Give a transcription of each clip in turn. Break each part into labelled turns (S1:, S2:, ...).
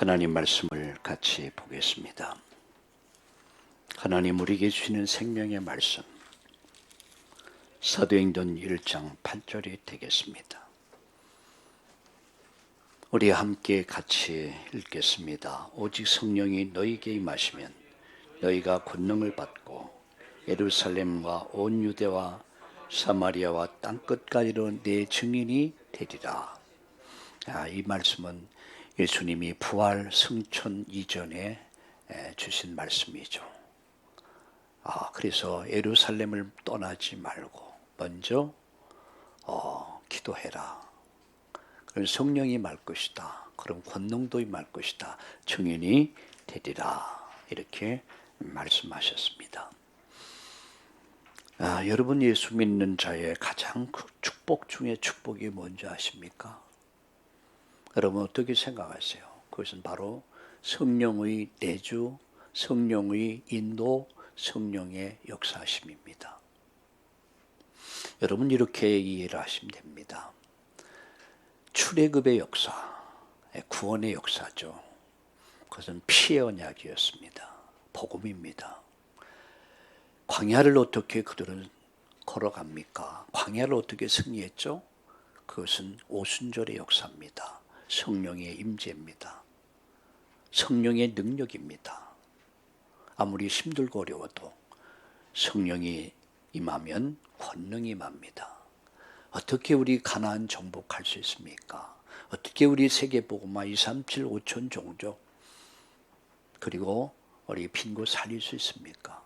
S1: 하나님 말씀을 같이 보겠습니다. 하나님 우리에게 주시는 생명의 말씀, 사도행전 1장 8절이 되겠습니다. 우리 함께 같이 읽겠습니다. 오직 성령이 너희에게 임하시면 너희가 권능을 받고 예루살렘과 온 유대와 사마리아와 땅끝까지로 내 증인이 되리라. 이 말씀은 예수님이 부활 승천 이전에 주신 말씀이죠. 그래서 예루살렘을 떠나지 말고 먼저 기도해라. 그럼 성령이 말 것이다. 그럼 권능도 임할 것이다. 증인이 되리라. 이렇게 말씀하셨습니다. 여러분 예수 믿는 자의 가장 큰 축복 중에 축복이 뭔지 아십니까? 여러분 어떻게 생각하세요? 그것은 바로 성령의 내주, 성령의 인도, 성령의 역사하심입니다. 여러분 이렇게 이해를 하시면 됩니다. 출애굽의 역사, 구원의 역사죠. 그것은 피의 언약이었습니다. 복음입니다. 광야를 어떻게 그들은 걸어갑니까? 광야를 어떻게 승리했죠? 그것은 오순절의 역사입니다. 성령의 임재입니다. 성령의 능력입니다. 아무리 힘들고 어려워도 성령이 임하면 권능이 임합니다. 어떻게 우리 가나안 정복할 수 있습니까? 어떻게 우리 세계복음화 237 5천 종족 그리고 우리 빈곳 살릴 수 있습니까?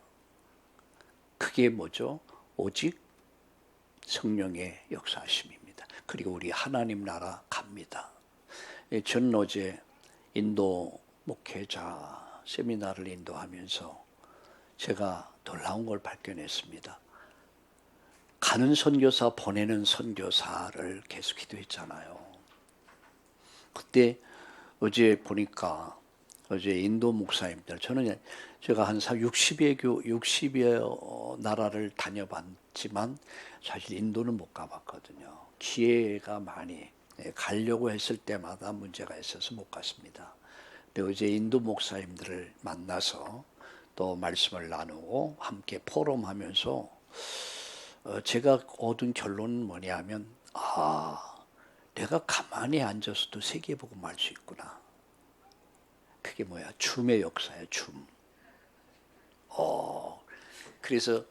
S1: 그게 뭐죠? 오직 성령의 역사하심입니다. 그리고 우리 하나님 나라 갑니다. 저는 어제 인도 목회자 세미나를 인도하면서 제가 놀라운 걸 발견했습니다. 가는 선교사 보내는 선교사를 계속 기도했잖아요. 그때 어제 보니까 어제 인도 목사님들 저는 제가 한 60여 나라를 다녀봤지만 사실 인도는 못 가봤거든요. 기회가 많이 가려고 했을 때마다 문제가 있어서 못 갔습니다. 근데 어제 인도 목사님들을 만나서 또 말씀을 나누고 함께 포럼하면서 제가 얻은 결론은 뭐냐면 내가 가만히 앉아서도 세계복음 알 수 있구나. 그게 뭐야? 줌의 역사야, 줌. 그래서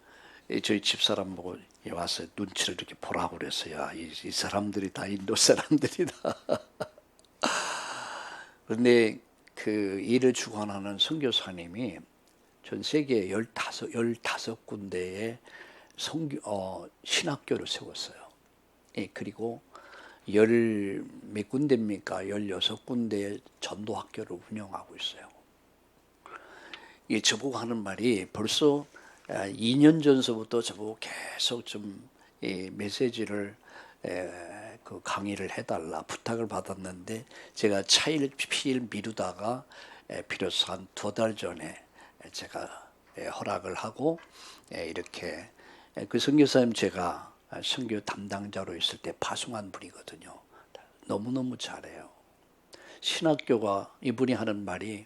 S1: 저희 집사람 보고 와서 눈치를 이렇게 보라고 그랬어요. 이 사람들이 다 인도 사람들이다. 그런데 그 일을 주관하는 선교사님이 전 세계 15군데에 신학교를 세웠어요. 그리고 몇 군데입니까? 16군데의 전도학교를 운영하고 있어요. 저보고 하는 말이 벌써 2년 전서부터 저보고 계속 좀 메시지를 그 강의를 해달라 부탁을 받았는데 제가 차일피일 미루다가 비로소 한 2달 전에 제가 허락을 하고 이렇게 그 선교사님 제가 선교 담당자로 있을 때 파송한 분이거든요. 너무너무 잘해요. 신학교가 이분이 하는 말이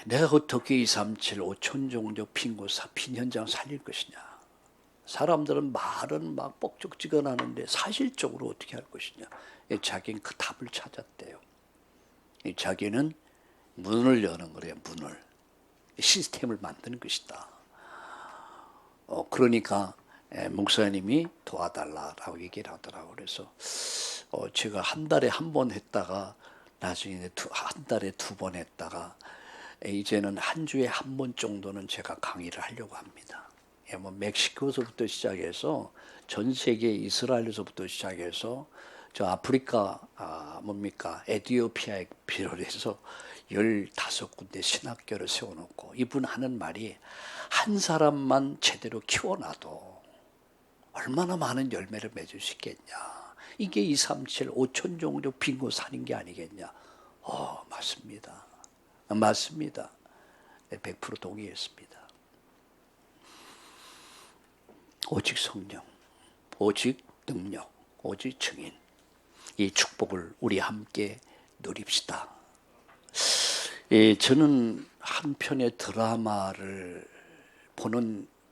S1: 내가 어떻게 237 5천 종족 빈곳 빈 현장 살릴 것이냐. 사람들은 말은 막 뻑적지근하는데 사실적으로 어떻게 할 것이냐. 자기는 그 답을 찾았대요. 자기는 문을 여는 거래요. 문을. 시스템을 만드는 것이다. 그러니까 목사님이 도와달라라고 얘기를 하더라고요. 그래서 제가 한 달에 한 번 했다가 나중에 한 달에 2번 했다가 이제는 한 주에 한 번 정도는 제가 강의를 하려고 합니다. 뭐 멕시코서부터 시작해서 전 세계 이스라엘에서부터 시작해서 저 아프리카 에티오피아에 비롯해서 15군데 신학교를 세워놓고 이분 하는 말이 한 사람만 제대로 키워놔도 얼마나 많은 열매를 맺을 수 있겠냐. 이게 237 5천 종족 빈곳 사는 게 아니겠냐. 맞습니다. 맞습니다. 100% 동의했습니다. 오직 성령, 오직 능력, 오직 증인. 이 축복을 우리 함께 누립시다. 저는 한 편의 드라마를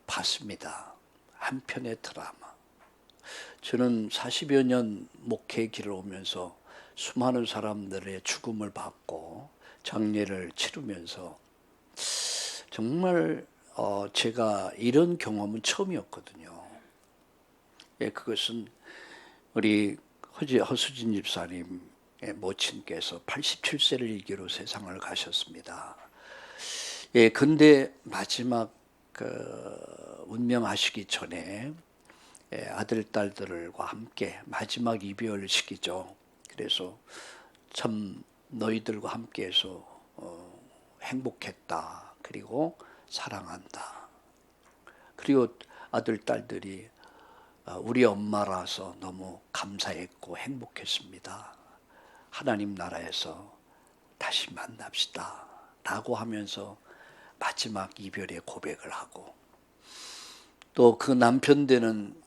S1: 봤습니다. 한 편의 드라마. 저는 40여 년 목회 길을 오면서 수많은 사람들의 죽음을 받고 장례를 치르면서 정말 제가 이런 경험은 처음이었거든요. 그것은 우리 허수진 집사님의 모친께서 87세를 일기로 세상을 가셨습니다. 근데 마지막 운명하시기 전에 아들, 딸들과 함께 마지막 이별식이죠. 그래서 참 너희들과 함께해서 행복했다. 그리고 사랑한다. 그리고 아들, 딸들이 우리 엄마라서 너무 감사했고 행복했습니다. 하나님 나라에서 다시 만납시다. 라고 하면서 마지막 이별의 고백을 하고, 또 그 남편 되는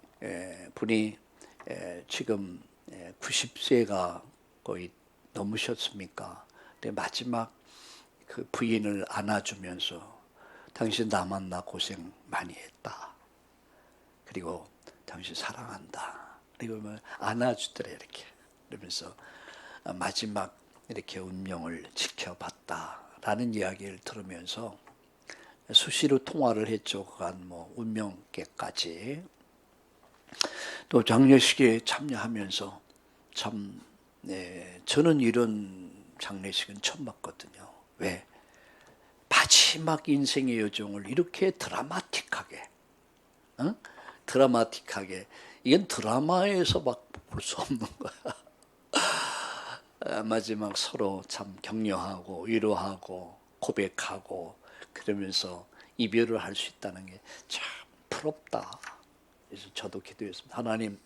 S1: 분이 지금 90세가 거의 넘으셨습니까? 근데 마지막 그 부인을 안아주면서 당신 나 만나 고생 많이 했다. 그리고 당신 사랑한다. 그리고 안아주더래 이렇게. 그러면서 마지막 이렇게 운명을 지켜봤다라는 이야기를 들으면서 수시로 통화를 했죠. 그간 운명계까지. 또 장례식에 참여하면서 참 저는 이런 장례식은 처음 봤거든요. 왜? 마지막 인생의 여정을 이렇게 드라마틱하게, 드라마틱하게, 이건 드라마에서 막 볼 수 없는 거야. 마지막 서로 참 격려하고 위로하고 고백하고 그러면서 이별을 할 수 있다는 게 참 부럽다. 그래서 저도 기도했습니다. 하나님,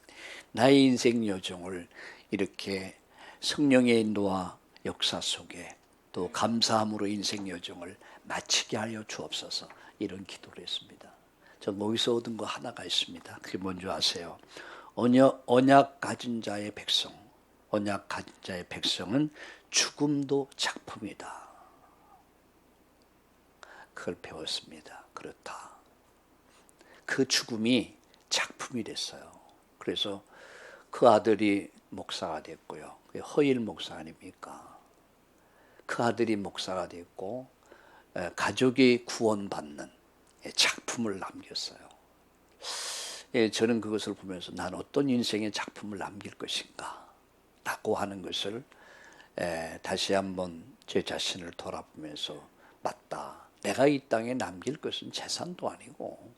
S1: 나의 인생 여정을 이렇게 성령의 인도와 역사 속에 또 감사함으로 인생 여정을 마치게 하여 주옵소서. 이런 기도를 했습니다. 저 거기서 얻은 거 하나가 있습니다. 그게 뭔지 아세요? 언약 가진 자의 백성, 언약 가진 자의 백성은 죽음도 작품이다. 그걸 배웠습니다. 그렇다. 그 죽음이 작품이 됐어요. 그래서 그 아들이 목사가 됐고요. 허일 목사 아닙니까? 그 아들이 목사가 됐고 가족이 구원받는 작품을 남겼어요. 저는 그것을 보면서 난 어떤 인생의 작품을 남길 것인가 라고 하는 것을 다시 한번 제 자신을 돌아보면서 맞다. 내가 이 땅에 남길 것은 재산도 아니고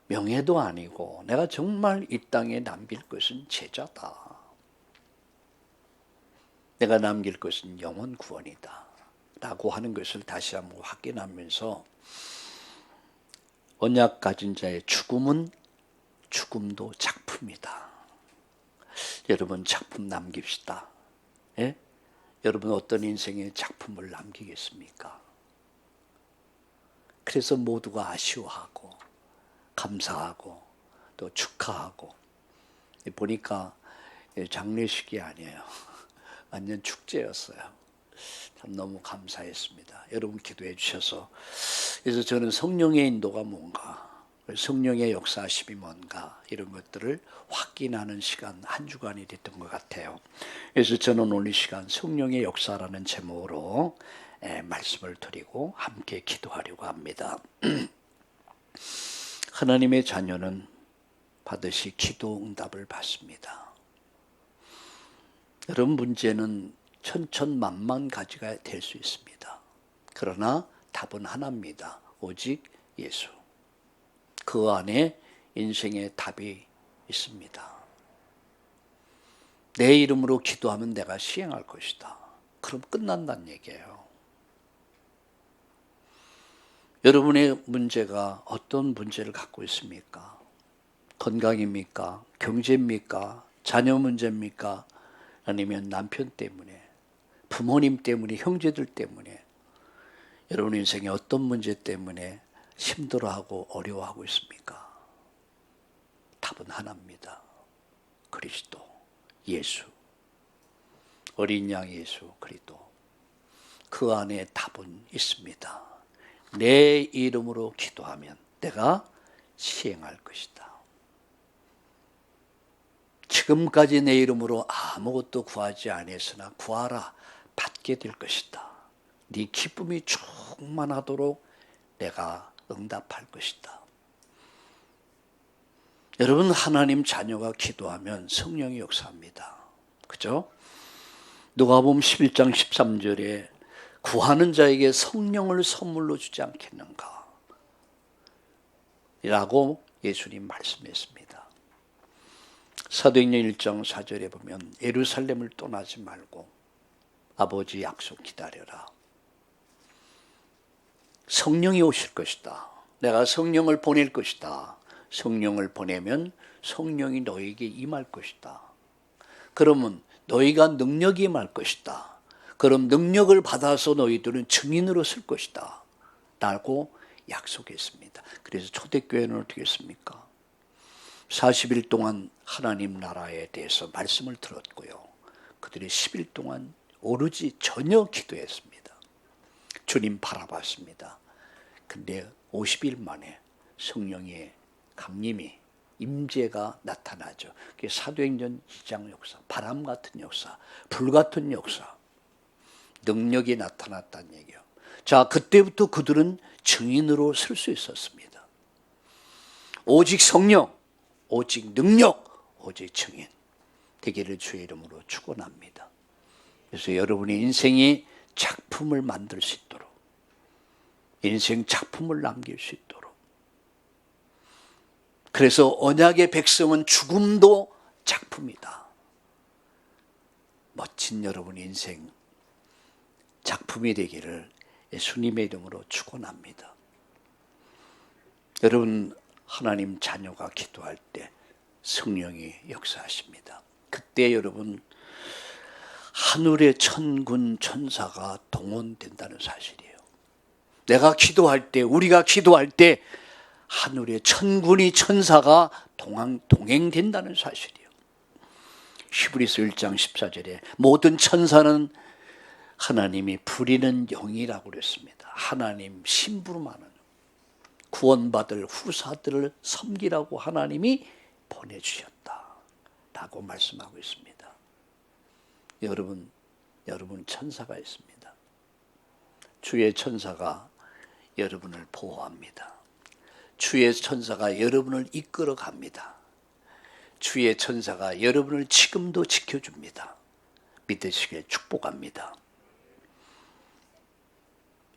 S1: 명예도 아니고 내가 정말 이 땅에 남길 것은 제자다. 내가 남길 것은 영혼 구원이다. 라고 하는 것을 다시 한번 확인하면서 언약 가진 자의 죽음은 죽음도 작품이다. 여러분 작품 남깁시다. 예? 여러분 어떤 인생의 작품을 남기겠습니까? 그래서 모두가 아쉬워하고 감사하고 또 축하하고 보니까 장례식이 아니에요. 완전 축제였어요. 참 너무 감사했습니다. 여러분 기도해 주셔서 그래서 저는 성령의 인도가 뭔가 성령의 역사심이 뭔가 이런 것들을 확인하는 시간 한 주간이 됐던 것 같아요. 그래서 저는 오늘 이 시간 성령의 역사라는 제목으로 말씀을 드리고 함께 기도하려고 합니다. 하나님의 자녀는 반드시 기도 응답을 받습니다. 여러분 문제는 천천만만 가지가 될 수 있습니다. 그러나 답은 하나입니다. 오직 예수. 그 안에 인생의 답이 있습니다. 내 이름으로 기도하면 내가 시행할 것이다. 그럼 끝난다는 얘기예요. 여러분의 문제가 어떤 문제를 갖고 있습니까? 건강입니까? 경제입니까? 자녀 문제입니까? 아니면 남편 때문에, 부모님 때문에, 형제들 때문에 여러분 인생에 어떤 문제 때문에 힘들어하고 어려워하고 있습니까? 답은 하나입니다. 그리스도, 예수. 어린 양 예수 그리스도, 그 안에 답은 있습니다. 내 이름으로 기도하면 내가 시행할 것이다. 지금까지 내 이름으로 아무것도 구하지 아니했으나 구하라, 받게 될 것이다. 네 기쁨이 충만하도록 내가 응답할 것이다. 여러분, 하나님 자녀가 기도하면 성령이 역사합니다. 그죠? 누가복음 11장 13절에 구하는 자에게 성령을 선물로 주지 않겠는가? 라고 예수님 말씀했습니다. 사도행전 1장 4절에 보면 예루살렘을 떠나지 말고 아버지 약속 기다려라. 성령이 오실 것이다. 내가 성령을 보낼 것이다. 성령을 보내면 성령이 너에게 임할 것이다. 그러면 너희가 능력이 임할 것이다. 그럼 능력을 받아서 너희들은 증인으로 쓸 것이다. 라고 약속했습니다. 그래서 초대교회는 어떻게 했습니까? 40일 동안 하나님 나라에 대해서 말씀을 들었고요. 그들이 10일 동안 오로지 전혀 기도했습니다. 주님 바라봤습니다. 근데 50일 만에 성령의 강림이, 임재가 나타나죠. 그게 사도행전 2장 역사, 바람 같은 역사, 불 같은 역사, 능력이 나타났다는 얘기예요. 자, 그때부터 그들은 증인으로 설 수 있었습니다. 오직 성령, 오직 능력, 오직 증인 되기를 주의 이름으로 축원합니다. 그래서 여러분의 인생이 작품을 만들 수 있도록, 인생 작품을 남길 수 있도록, 그래서 언약의 백성은 죽음도 작품이다. 멋진 여러분의 인생 작품이 되기를 예수님의 이름으로 축원합니다. 여러분, 하나님 자녀가 기도할 때 성령이 역사하십니다. 그때 여러분, 하늘의 천군 천사가 동원된다는 사실이에요. 내가 기도할 때, 우리가 기도할 때 하늘의 천군이, 천사가 동행된다는 사실이에요. 히브리서 1장 14절에 모든 천사는 하나님이 부리는 영이라고 그랬습니다. 하나님 심부름하는, 구원받을 후사들을 섬기라고 하나님이 보내주셨다라고 말씀하고 있습니다. 여러분 천사가 있습니다. 주의 천사가 여러분을 보호합니다. 주의 천사가 여러분을 이끌어 갑니다. 주의 천사가 여러분을 지금도 지켜줍니다. 믿으시길 축복합니다.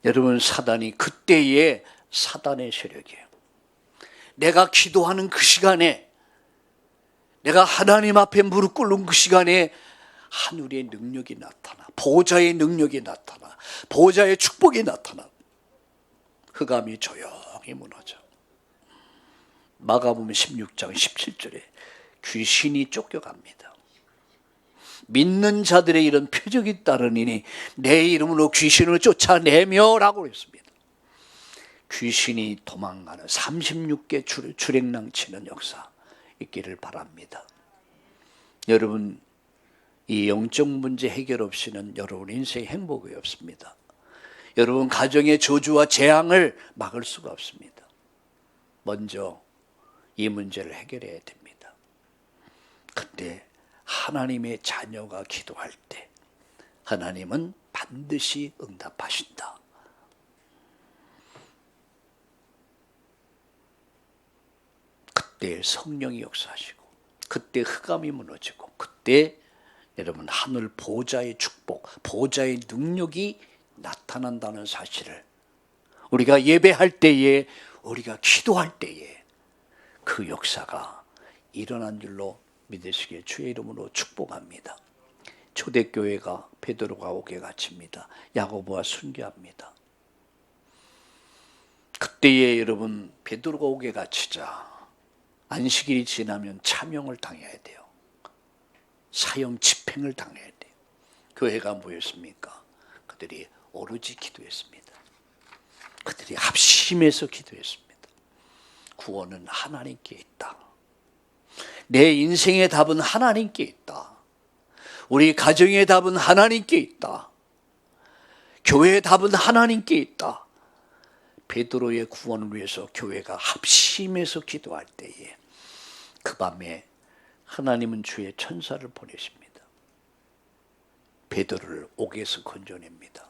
S1: 여러분, 사단이 그때의 사단의 세력이에요. 내가 기도하는 그 시간에, 내가 하나님 앞에 무릎 꿇는 그 시간에 하늘의 능력이 나타나, 보호자의 능력이 나타나, 보호자의 축복이 나타나, 흑암이 조용히 무너져. 마가복음 16장 17절에 귀신이 쫓겨갑니다. 믿는 자들의 이런 표적이 따르니 내 이름으로 귀신을 쫓아내며 라고 했습니다. 귀신이 도망가는 36개 출행랑 치는 역사 있기를 바랍니다. 여러분, 이 영적 문제 해결 없이는 여러분 인생에 행복이 없습니다. 여러분 가정의 저주와 재앙을 막을 수가 없습니다. 먼저 이 문제를 해결해야 됩니다. 그때 하나님의 자녀가 기도할 때 하나님은 반드시 응답하신다. 그때 성령이 역사하시고, 그때 흑암이 무너지고, 그때 여러분 하늘 보호자의 축복, 보호자의 능력이 나타난다는 사실을 우리가 예배할 때에, 우리가 기도할 때에 그 역사가 일어난 줄로 믿으시기에 주의 이름으로 축복합니다. 초대교회가 베드로가 오게 갇힙니다. 야고보와 순교합니다. 그때에 여러분 베드로가 오게 갇히자 안식일이 지나면 차명을 당해야 돼요. 사형 집행을 당해야 돼요. 교회가 뭐였습니까? 그들이 오로지 기도했습니다. 그들이 합심해서 기도했습니다. 구원은 하나님께 있다. 내 인생의 답은 하나님께 있다. 우리 가정의 답은 하나님께 있다. 교회의 답은 하나님께 있다. 베드로의 구원을 위해서 교회가 합심해서 기도할 때에 그 밤에 하나님은 주의 천사를 보내십니다. 베드로를 옥에서 건져냅니다.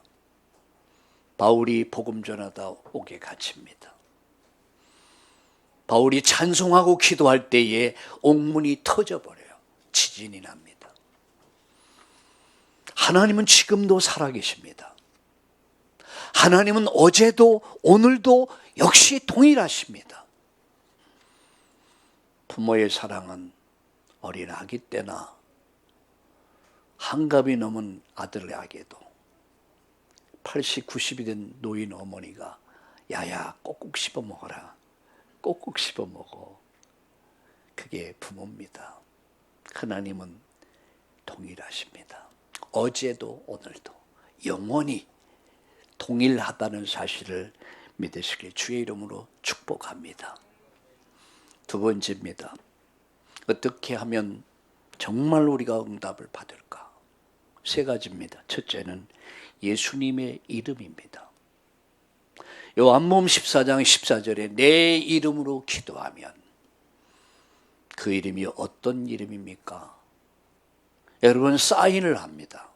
S1: 바울이 복음 전하다 옥에 갇힙니다. 바울이 찬송하고 기도할 때에 옥문이 터져버려요. 지진이 납니다. 하나님은 지금도 살아계십니다. 하나님은 어제도 오늘도 역시 동일하십니다. 부모의 사랑은 어린 아기 때나 한갑이 넘은 아들에게도 80, 90이 된 노인 어머니가 야야 꼭꼭 씹어 먹어라. 꼭꼭 씹어 먹어. 그게 부모입니다. 하나님은 동일하십니다. 어제도 오늘도 영원히 동일하다는 사실을 믿으시길 주의 이름으로 축복합니다. 두 번째입니다. 어떻게 하면 정말 우리가 응답을 받을까? 세 가지입니다. 첫째는 예수님의 이름입니다. 요한복음 14장 14절에 내 이름으로 기도하면, 그 이름이 어떤 이름입니까? 여러분, 사인을 합니다.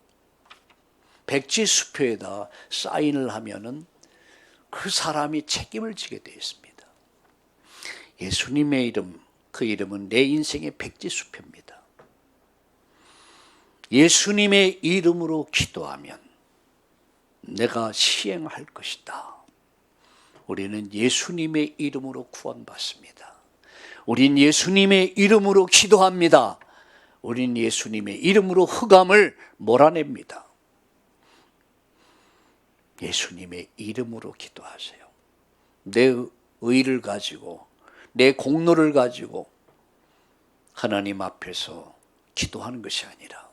S1: 백지수표에다 사인을 하면은 그 사람이 책임을 지게 되어 있습니다. 예수님의 이름, 그 이름은 내 인생의 백지수표입니다. 예수님의 이름으로 기도하면 내가 시행할 것이다. 우리는 예수님의 이름으로 구원받습니다. 우린 예수님의 이름으로 기도합니다. 우린 예수님의 이름으로 흑암을 몰아냅니다. 예수님의 이름으로 기도하세요. 내 의를 가지고, 내 공로를 가지고 하나님 앞에서 기도하는 것이 아니라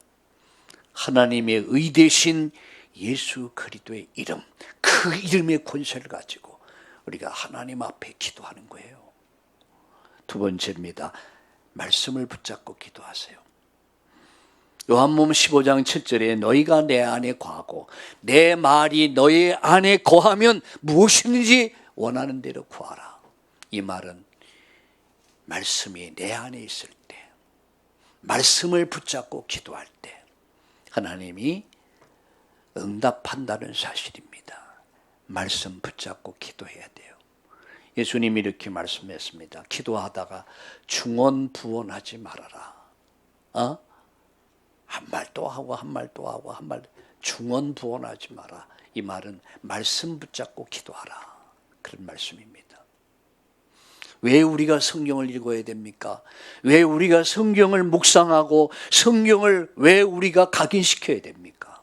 S1: 하나님의 의 대신 예수 그리스도의 이름, 그 이름의 권세를 가지고 우리가 하나님 앞에 기도하는 거예요. 두 번째입니다. 말씀을 붙잡고 기도하세요. 요한복음 15장 7절에 너희가 내 안에 거하고 내 말이 너희 안에 거하면 무엇이든지 원하는 대로 구하라. 이 말은 말씀이 내 안에 있을 때, 말씀을 붙잡고 기도할 때 하나님이 응답한다는 사실입니다. 말씀 붙잡고 기도해야 돼요. 예수님이 이렇게 말씀했습니다. 기도하다가 중언부언하지 말아라. 한 말 또 하고 한 말 또 하고 한 말 중언부언하지 마라. 이 말은 말씀 붙잡고 기도하라. 그런 말씀입니다. 왜 우리가 성경을 읽어야 됩니까? 왜 우리가 성경을 묵상하고 성경을 왜 우리가 각인시켜야 됩니까?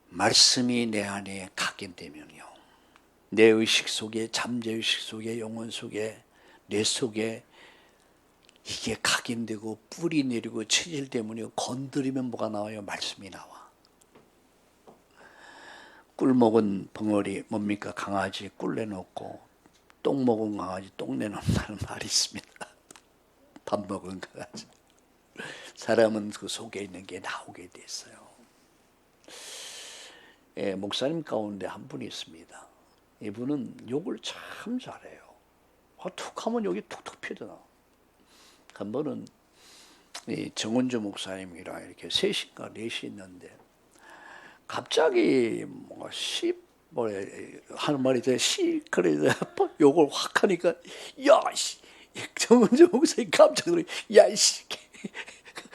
S1: 말씀이 내 안에 각인되면요, 내 의식 속에, 잠재의식 속에, 영혼 속에, 뇌 속에 이게 각인되고 뿌리 내리고 체질되면요, 건드리면 뭐가 나와요? 말씀이 나와. 꿀 먹은 벙어리 뭡니까? 강아지 꿀 내놓고 똥 먹은 강아지 똥 내놓는다는 말이 있습니다. 밥 먹은 강아지. 사람은 그 속에 있는 게 나오게 됐어요. 예, 목사님 가운데 한 분이 있습니다. 이분은 욕을 참 잘해요. 툭 하면 욕이 툭툭 펴져나. 한 번은 정은주 목사님이랑 이렇게 셋인가 넷이 있는데 갑자기 뭔가 하는 말이 돼. 그래 욕을 확 하니까 야씨, 정은주 목사님 깜짝 놀래. 야씨,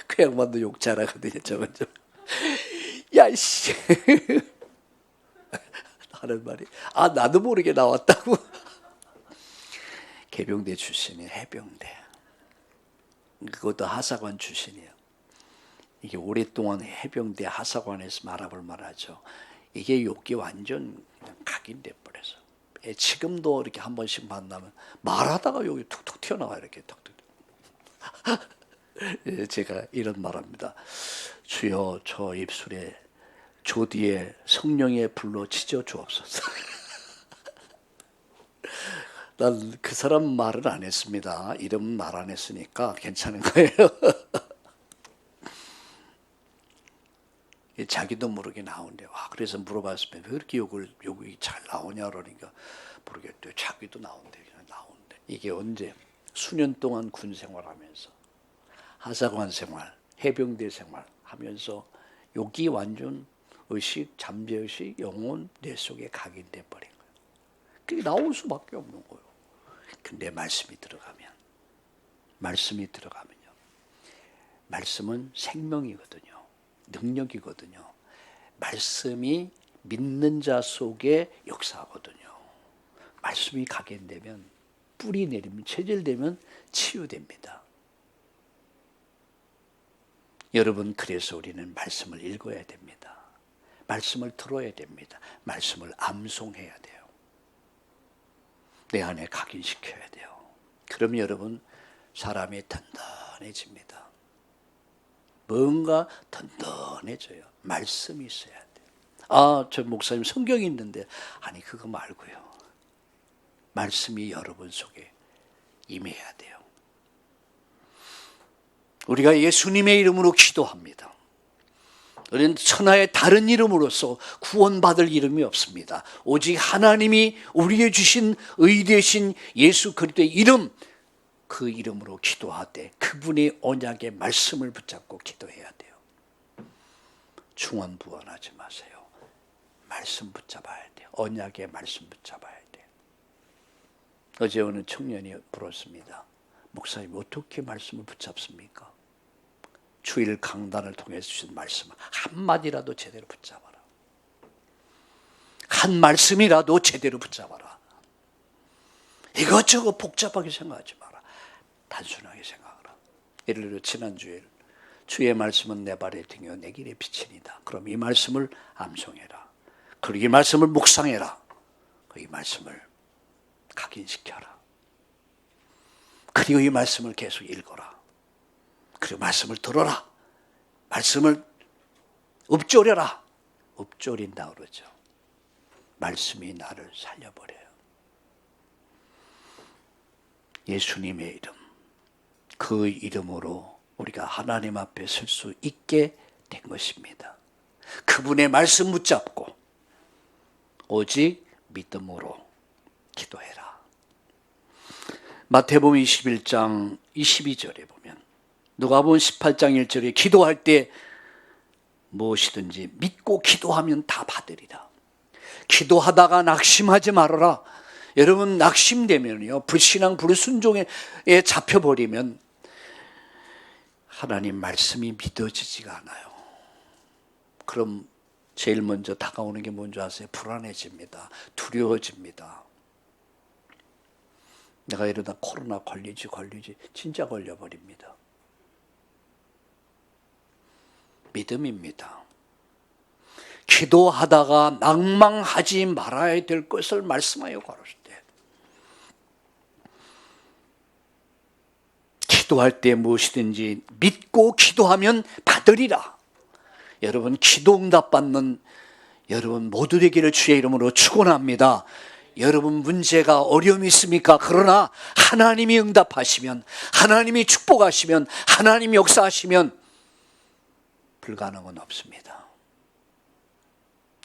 S1: 그 양반도 욕 잘하거든요. 정은주. 야씨 하는 말이 나도 모르게 나왔다고. 개병대 출신이 해병대. 그것도 하사관 출신이에요. 이게 오랫동안 해병대 하사관에서 말아볼 만하죠. 이게 욕이 완전 그냥 각인돼 버려서 지금도 이렇게 한 번씩 만나면 말하다가 욕이 툭툭 튀어나와요. 이렇게 툭툭. 제가 이런 말합니다. 주여, 저 입술에 조디에 성령의 불로 찢어 주옵소서. 난 그 사람 말은 안 했습니다. 이름 말 안 했으니까 괜찮은 거예요. 자기도 모르게 나오는데, 그래서 물어봤으면 왜 이렇게 욕이 잘 나오냐 그러니까 모르겠대요. 자기도 나온대, 그냥 나오는데. 이게 언제? 수년 동안 군 생활하면서, 하사관 생활, 해병대 생활 하면서 욕이 완전 의식, 잠재의식, 영혼 내 속에 각인돼 버린 거예요. 그게 나올 수밖에 없는 거예요. 근데 말씀이 들어가면요. 말씀은 생명이거든요. 능력이거든요. 말씀이 믿는 자 속에 역사하거든요. 말씀이 각인되면, 뿌리 내리면, 체질되면 치유됩니다. 여러분, 그래서 우리는 말씀을 읽어야 됩니다. 말씀을 들어야 됩니다. 말씀을 암송해야 돼요. 내 안에 각인시켜야 돼요. 그럼 여러분, 사람이 든든해집니다. 뭔가 든든해져요. 말씀이 있어야 돼요. 저 목사님 성경이 있는데, 아니 그거 말고요. 말씀이 여러분 속에 임해야 돼요. 우리가 예수님의 이름으로 기도합니다. 우리는 천하의 다른 이름으로서 구원받을 이름이 없습니다. 오직 하나님이 우리에게 주신 의 되신 예수 그리스도의 이름, 그 이름으로 기도하되 그분의 언약의 말씀을 붙잡고 기도해야 돼요. 중언부언하지 마세요. 말씀 붙잡아야 돼요. 언약의 말씀 붙잡아야 돼요. 어제 어느 청년이 물었습니다. 목사님, 어떻게 말씀을 붙잡습니까? 주일 강단을 통해서 주신 말씀 한마디라도 제대로 붙잡아라. 한 말씀이라도 제대로 붙잡아라. 이것저것 복잡하게 생각하지 마라. 단순하게 생각하라. 예를 들어 지난주에 주의 말씀은 내 발의 등이요 내 길의 빛이니이다. 그럼 이 말씀을 암송해라. 그리고 이 말씀을 묵상해라. 이 말씀을 각인시켜라. 그리고 이 말씀을 계속 읽어라. 그리고 말씀을 들어라. 말씀을 읊조려라. 읊조린다 그러죠. 말씀이 나를 살려버려요. 예수님의 이름, 그 이름으로 우리가 하나님 앞에 설 수 있게 된 것입니다. 그분의 말씀 붙잡고 오직 믿음으로 기도해라. 마태복음 21장 22절에 보면, 누가복음 18장 1절에 기도할 때 무엇이든지 믿고 기도하면 다 받으리라. 기도하다가 낙심하지 말아라. 여러분, 낙심되면요, 불신앙 불순종에 잡혀버리면 하나님 말씀이 믿어지지가 않아요. 그럼 제일 먼저 다가오는 게 뭔지 아세요? 불안해집니다. 두려워집니다. 내가 이러다 코로나 걸리지 진짜 걸려버립니다. 믿음입니다. 기도하다가 낭망하지 말아야 될 것을 말씀하여 가로시되, 기도할 때 무엇이든지 믿고 기도하면 받으리라. 여러분, 기도 응답 받는 여러분 모두 되기를 주의 이름으로 축원합니다. 여러분 문제가 어려움이 있습니까? 그러나 하나님이 응답하시면, 하나님이 축복하시면, 하나님이 역사하시면 불가능은 없습니다.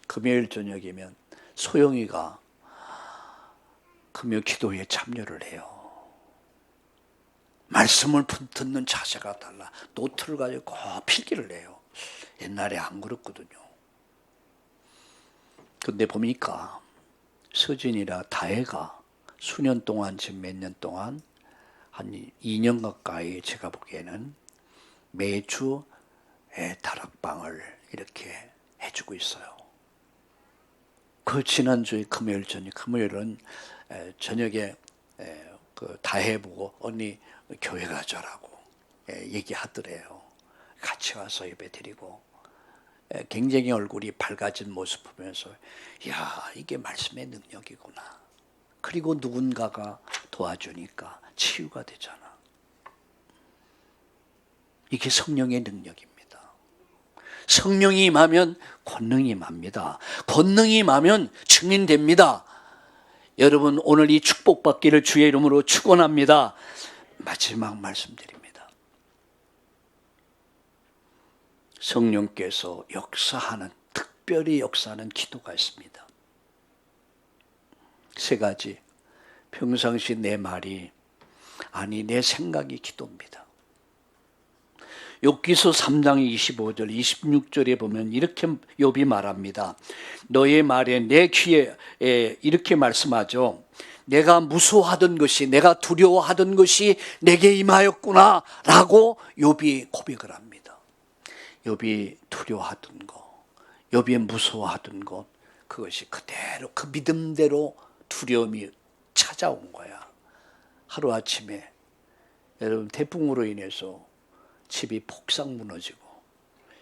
S1: 금요일 저녁이면 소영이가 금요 기도에 참여를 해요. 말씀을 듣는 자세가 달라. 노트를 가지고 꼭 필기를 해요. 옛날에 안 그랬거든요. 근데 보니까 서진이랑 다혜가 수년 동안, 지금 몇 년 동안 한 2년 가까이 제가 보기에는 매주 다락방을 이렇게 해주고 있어요. 그 지난주에 금요일은 저녁에 그 다혜 보고 언니 교회 가자라고 얘기하더래요. 같이 와서 예배 드리고 굉장히 얼굴이 밝아진 모습 보면서, 야, 이게 말씀의 능력이구나. 그리고 누군가가 도와주니까 치유가 되잖아. 이게 성령의 능력입니다. 성령이 임하면 권능이 임합니다. 권능이 임하면 증인됩니다. 여러분, 오늘 이 축복받기를 주의 이름으로 축원합니다. 마지막 말씀드립니다. 성령께서 역사하는, 특별히 역사하는 기도가 있습니다. 세 가지. 평상시 내 말이, 아니 내 생각이 기도입니다. 욥기서 3장 25절 26절에 보면 이렇게 욥이 말합니다. 너의 말에 내 귀에 이렇게 말씀하죠. 내가 무서워하던 것이, 내가 두려워하던 것이 내게 임하였구나 라고 욥이 고백을 합니다. 욥이 두려워하던 것, 욥이 무서워하던 것, 그것이 그대로 그 믿음대로 두려움이 찾아온 거야. 하루아침에 여러분 태풍으로 인해서 집이 폭삭 무너지고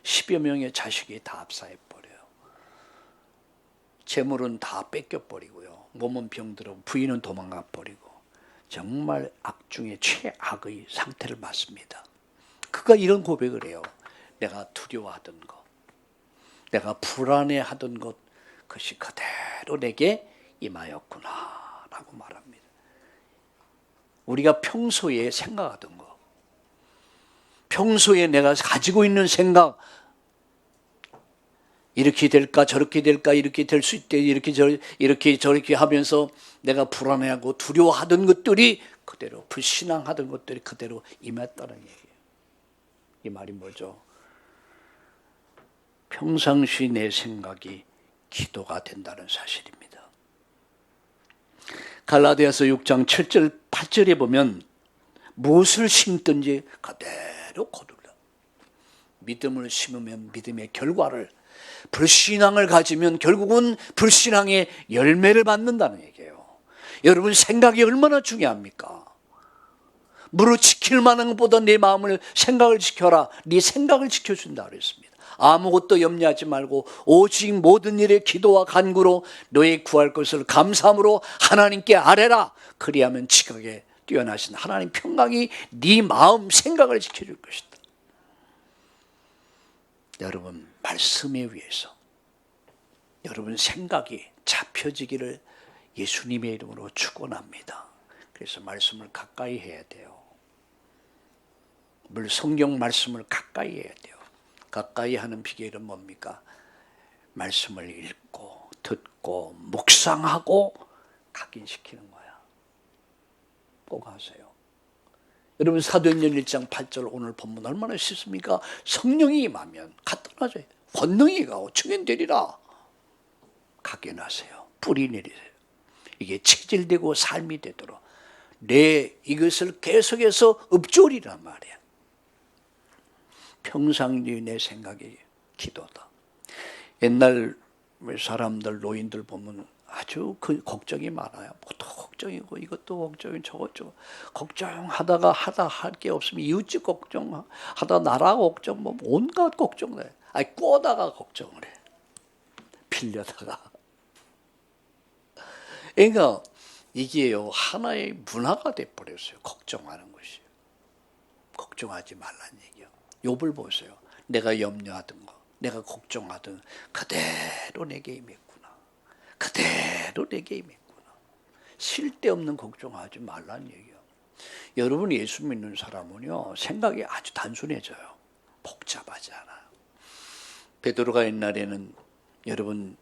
S1: 10여 명의 자식이 다 압사해버려요. 재물은 다 뺏겨버리고요. 몸은 병들어 부인은 도망가버리고 정말 악중의 최악의 상태를 맞습니다. 그가 이런 고백을 해요. 내가 두려워하던 것, 내가 불안해하던 것, 그것이 그대로 내게 임하였구나 라고 말합니다. 우리가 평소에 생각하던 것, 평소에 내가 가지고 있는 생각, 이렇게 될까 저렇게 될까, 이렇게 될 수 있대, 이렇게 저렇게 하면서 내가 불안해하고 두려워하던 것들이 그대로, 불신앙하던 것들이 그대로 임했다는 얘기예요. 이 말이 뭐죠? 평상시 내 생각이 기도가 된다는 사실입니다. 갈라디아서 6장 7절 8절에 보면 무엇을 심든지 그대로 거둘라. 믿음을 심으면 믿음의 결과를, 불신앙을 가지면 결국은 불신앙의 열매를 받는다는 얘기예요. 여러분 생각이 얼마나 중요합니까? 무릇 지킬 만한 것보다 내 마음을, 생각을 지켜라. 네 생각을 지켜준다 그랬습니다. 아무것도 염려하지 말고 오직 모든 일에 기도와 간구로 너의 구할 것을 감사함으로 하나님께 아뢰라. 그리하면 지각에 뛰어나신 하나님 평강이 네 마음 생각을 지켜줄 것이다. 여러분 말씀에 의해서 여러분 생각이 잡혀지기를 예수님의 이름으로 축원합니다. 그래서 말씀을 가까이 해야 돼요. 성경 말씀을 가까이 해야 돼요. 가까이 하는 비결은 뭡니까? 말씀을 읽고 듣고 묵상하고 각인시키는 거야. 꼭 하세요. 여러분 사도행전 1장 8절 오늘 본문 얼마나 쉽습니까? 성령이 임하면 갖다 놔줘요. 권능이 가고 증인되리라. 각인하세요. 뿌리 내리세요. 이게 체질되고 삶이 되도록 내 이것을 계속해서 읊조리란 말이야. 평상시 내 생각이 기도다. 옛날 사람들, 노인들 보면 아주 그 걱정이 많아요. 그것도 걱정이고 이것도 걱정이고 저것도 걱정하다가 하다 할 게 없으면 이웃집 걱정하다 나라 걱정, 뭐 온갖 걱정을 해. 아니 꼬다가 걱정을 해. 빌려다가. 그러니까 이게요 하나의 문화가 돼버렸어요. 걱정하는 것이. 걱정하지 말라는 얘기요. 욥을 보세요. 내가 염려하던 거, 내가 걱정하던 그대로 내게 임했구나. 그대로 내게 임했구나. 쓸데없는 걱정하지 말라는 얘기요. 여러분 예수 믿는 사람은요 생각이 아주 단순해져요. 복잡하지 않아요. 베드로가 옛날에는 여러분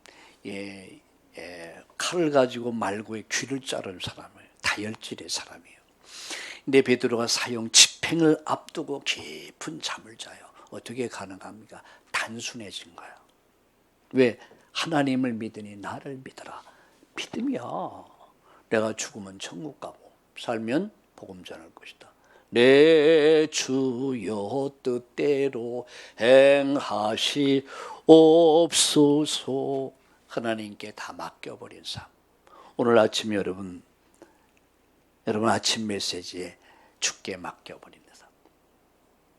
S1: 칼을 가지고 말고의 귀를 자른 사람이에요. 다혈질의 사람이에요. 근데 베드로가 사형 집행을 앞두고 깊은 잠을 자요. 어떻게 가능합니까? 단순해진 거예요. 왜? 하나님을 믿으니 나를 믿어라. 믿음이야. 내가 죽으면 천국 가고 살면 복음 전할 것이다. 내 주여 뜻대로 행하시옵소서. 하나님께 다 맡겨버린 삶. 오늘 아침 여러분 아침 메시지에 주께 맡겨버립니다.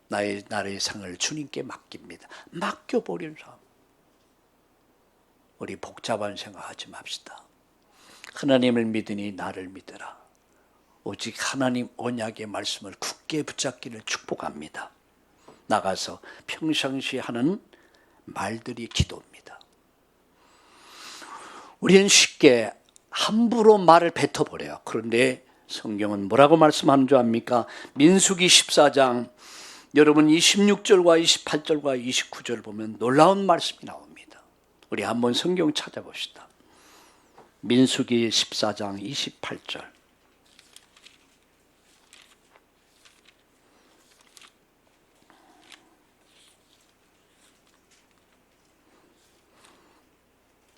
S1: 나의 상을 주님께 맡깁니다. 맡겨버린 삶. 우리 복잡한 생각하지 맙시다. 하나님을 믿으니 나를 믿어라. 오직 하나님 언약의 말씀을 굳게 붙잡기를 축복합니다. 나가서 평상시 하는 말들이 기도입니다. 우리는 쉽게 함부로 말을 뱉어버려요. 그런데 성경은 뭐라고 말씀하는 줄 압니까? 민수기 14장 여러분 26절과 28절과 29절 보면 놀라운 말씀이 나옵니다. 우리 한번 성경 찾아봅시다. 민수기 14장 28절.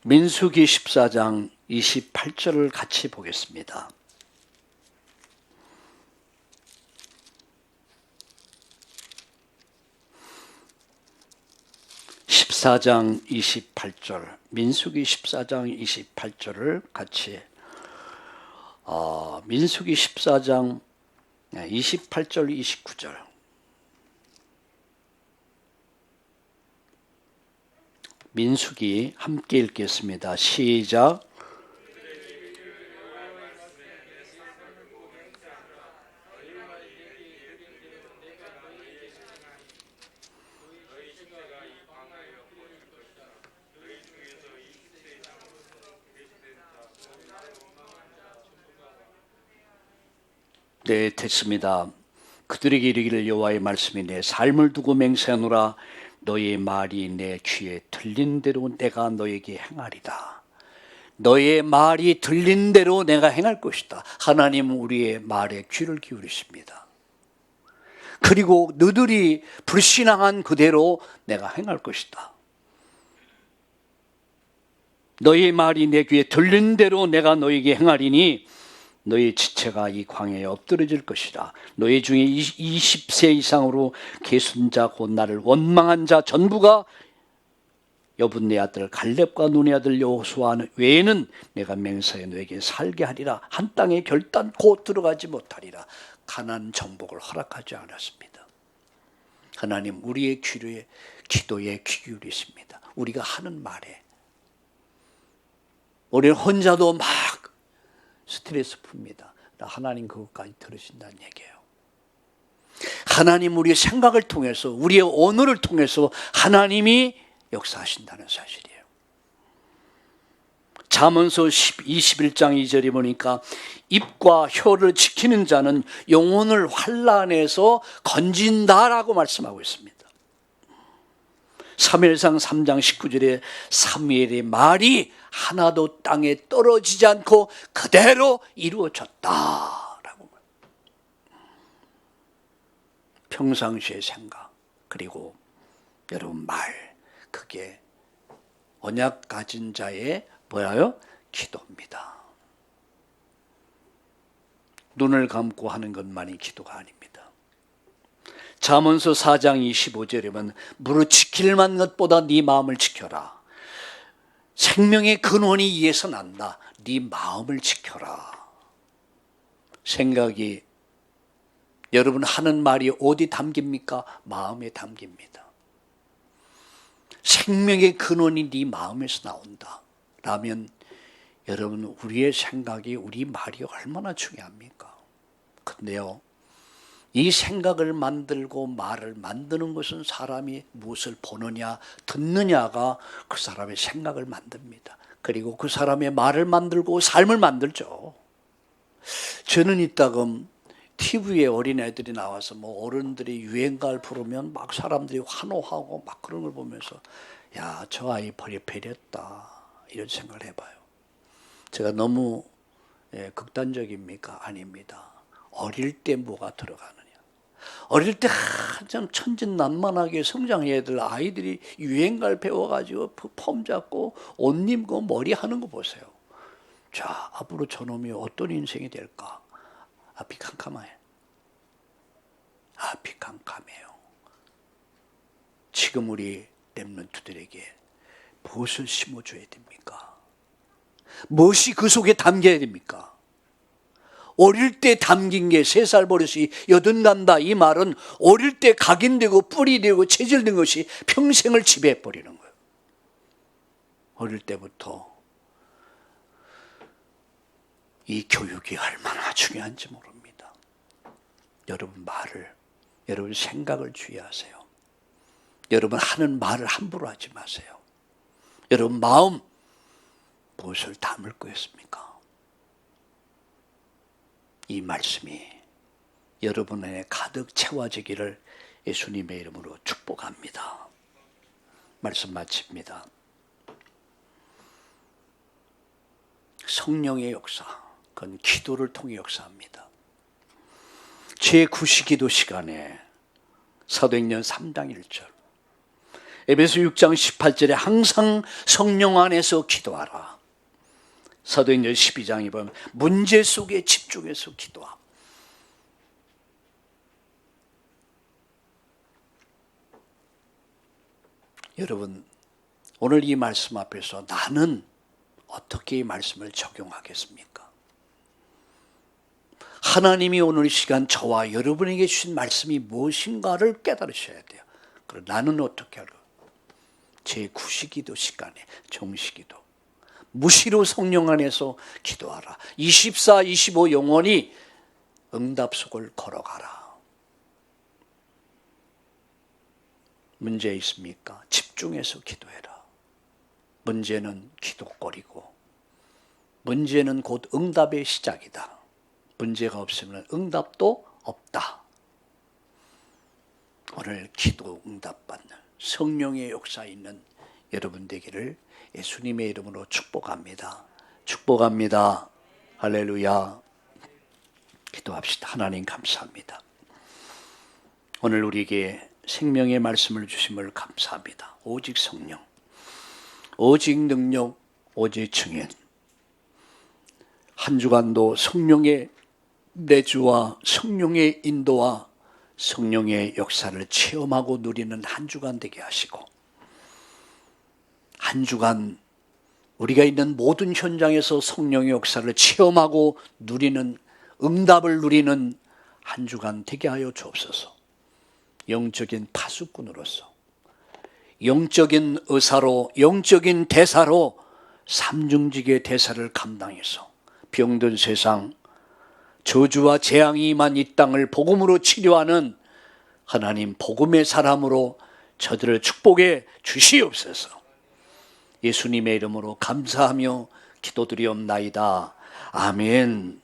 S1: 민수기 14장 28절을 같이 보겠습니다. 민수기 14장 28절을 같이 민수기 14장 28절 29절 민수기 함께 읽겠습니다. 시작. 네, 됐습니다. 그들에게 이르기를 여호와의 말씀이 내 삶을 두고 맹세하노라. 너의 말이 내 귀에 들린 대로 내가 너에게 행하리다. 너의 말이 들린 대로 내가 행할 것이다. 하나님은 우리의 말에 귀를 기울이십니다. 그리고 너들이 불신앙한 그대로 내가 행할 것이다. 너의 말이 내 귀에 들린 대로 내가 너에게 행하리니 너의 지체가 이 광야에 엎드러질 것이라. 너희 중에 20세 이상으로 계순 자 곧 나를 원망한 자 전부가 여분네 아들 갈렙과 눈의 아들 여호수아 외에는 내가 맹세해 너에게 살게 하리라. 한 땅에 결단코 들어가지 못하리라. 가나안 정복을 허락하지 않았습니다. 하나님 우리의 기도에 귀 기울이십니다. 우리가 하는 말에. 우리는 혼자도 막 스트레스 풉니다. 하나님 그것까지 들으신다는 얘기예요. 하나님 우리의 생각을 통해서 우리의 언어를 통해서 하나님이 역사하신다는 사실이에요. 잠언서 21장 2절에 보니까 입과 혀를 지키는 자는 영혼을 환난에서 건진다라고 말씀하고 있습니다. 사무엘상 3장 19절에 사무엘의 말이 하나도 땅에 떨어지지 않고 그대로 이루어졌다라고. 평상시의 생각 그리고 여러분 말, 그게 언약 가진 자의 뭐예요? 기도입니다. 눈을 감고 하는 것만이 기도가 아닙니다. 잠언서 4장 25절에 보면 무릇 지킬 만한 것보다 네 마음을 지켜라. 생명의 근원이 이에서 난다. 네 마음을 지켜라. 생각이 여러분 하는 말이 어디 담깁니까? 마음에 담깁니다. 생명의 근원이 네 마음에서 나온다 라면 여러분 우리의 생각이 우리 말이 얼마나 중요합니까? 근데요 이 생각을 만들고 말을 만드는 것은 사람이 무엇을 보느냐 듣느냐가 그 사람의 생각을 만듭니다. 그리고 그 사람의 말을 만들고 삶을 만들죠. 저는 이따금 TV에 어린애들이 나와서 뭐 어른들이 유행가를 부르면 막 사람들이 환호하고 막 그런 걸 보면서 야, 저 아이 버렸다 이런 생각을 해봐요. 제가 너무 극단적입니까? 아닙니다. 어릴 때 뭐가 들어가느냐. 어릴 때 한참 천진난만하게 성장해야 될 아이들이 유행가를 배워가지고 폼 잡고 옷 입고 머리 하는 거 보세요. 자, 앞으로 저놈이 어떤 인생이 될까? 앞이 캄캄해. 앞이 캄캄해요. 지금 우리 렘넌트들에게 무엇을 심어줘야 됩니까? 무엇이 그 속에 담겨야 됩니까? 어릴 때 담긴 게 3살 버릇이 여든간다 이 말은 어릴 때 각인되고 뿌리 되고 체질된 것이 평생을 지배해버리는 거예요. 어릴 때부터 이 교육이 얼마나 중요한지 모릅니다. 여러분 말을, 여러분 생각을 주의하세요. 여러분 하는 말을 함부로 하지 마세요. 여러분 마음 무엇을 담을 거였습니까? 이 말씀이 여러분 안에 가득 채워지기를 예수님의 이름으로 축복합니다. 말씀 마칩니다. 성령의 역사, 그건 기도를 통해 역사합니다. 제9시 기도 시간에 사도행전 3장 1절, 에베소 6장 18절에 항상 성령 안에서 기도하라. 사도행전 12장에 보면 문제 속에 집중해서 기도하라. 여러분, 오늘 이 말씀 앞에서 나는 어떻게 이 말씀을 적용하겠습니까? 하나님이 오늘 이 시간 저와 여러분에게 주신 말씀이 무엇인가를 깨달으셔야 돼요. 그럼 나는 어떻게 할까? 제9시 기도 시간에 정시기도, 무시로 성령 안에서 기도하라. 24, 25 영원히 응답 속을 걸어가라. 문제 있습니까? 집중해서 기도해라. 문제는 기도거리고, 문제는 곧 응답의 시작이다. 문제가 없으면 응답도 없다. 오늘 기도 응답받는 성령의 역사 있는 여러분 되기를 예수님의 이름으로 축복합니다. 축복합니다. 할렐루야. 기도합시다. 하나님 감사합니다. 오늘 우리에게 생명의 말씀을 주심을 감사합니다. 오직 성령, 오직 능력, 오직 증인. 한 주간도 성령의 내주와 성령의 인도와 성령의 역사를 체험하고 누리는 한 주간 되게 하시고, 한 주간 우리가 있는 모든 현장에서 성령의 역사를 체험하고 누리는, 응답을 누리는 한 주간 되게 하여 주옵소서. 영적인 파수꾼으로서, 영적인 의사로, 영적인 대사로 삼중직의 대사를 감당해서 병든 세상, 저주와 재앙이 임한 이 땅을 복음으로 치료하는 하나님 복음의 사람으로 저들을 축복해 주시옵소서. 예수님의 이름으로 감사하며 기도드리옵나이다. 아멘.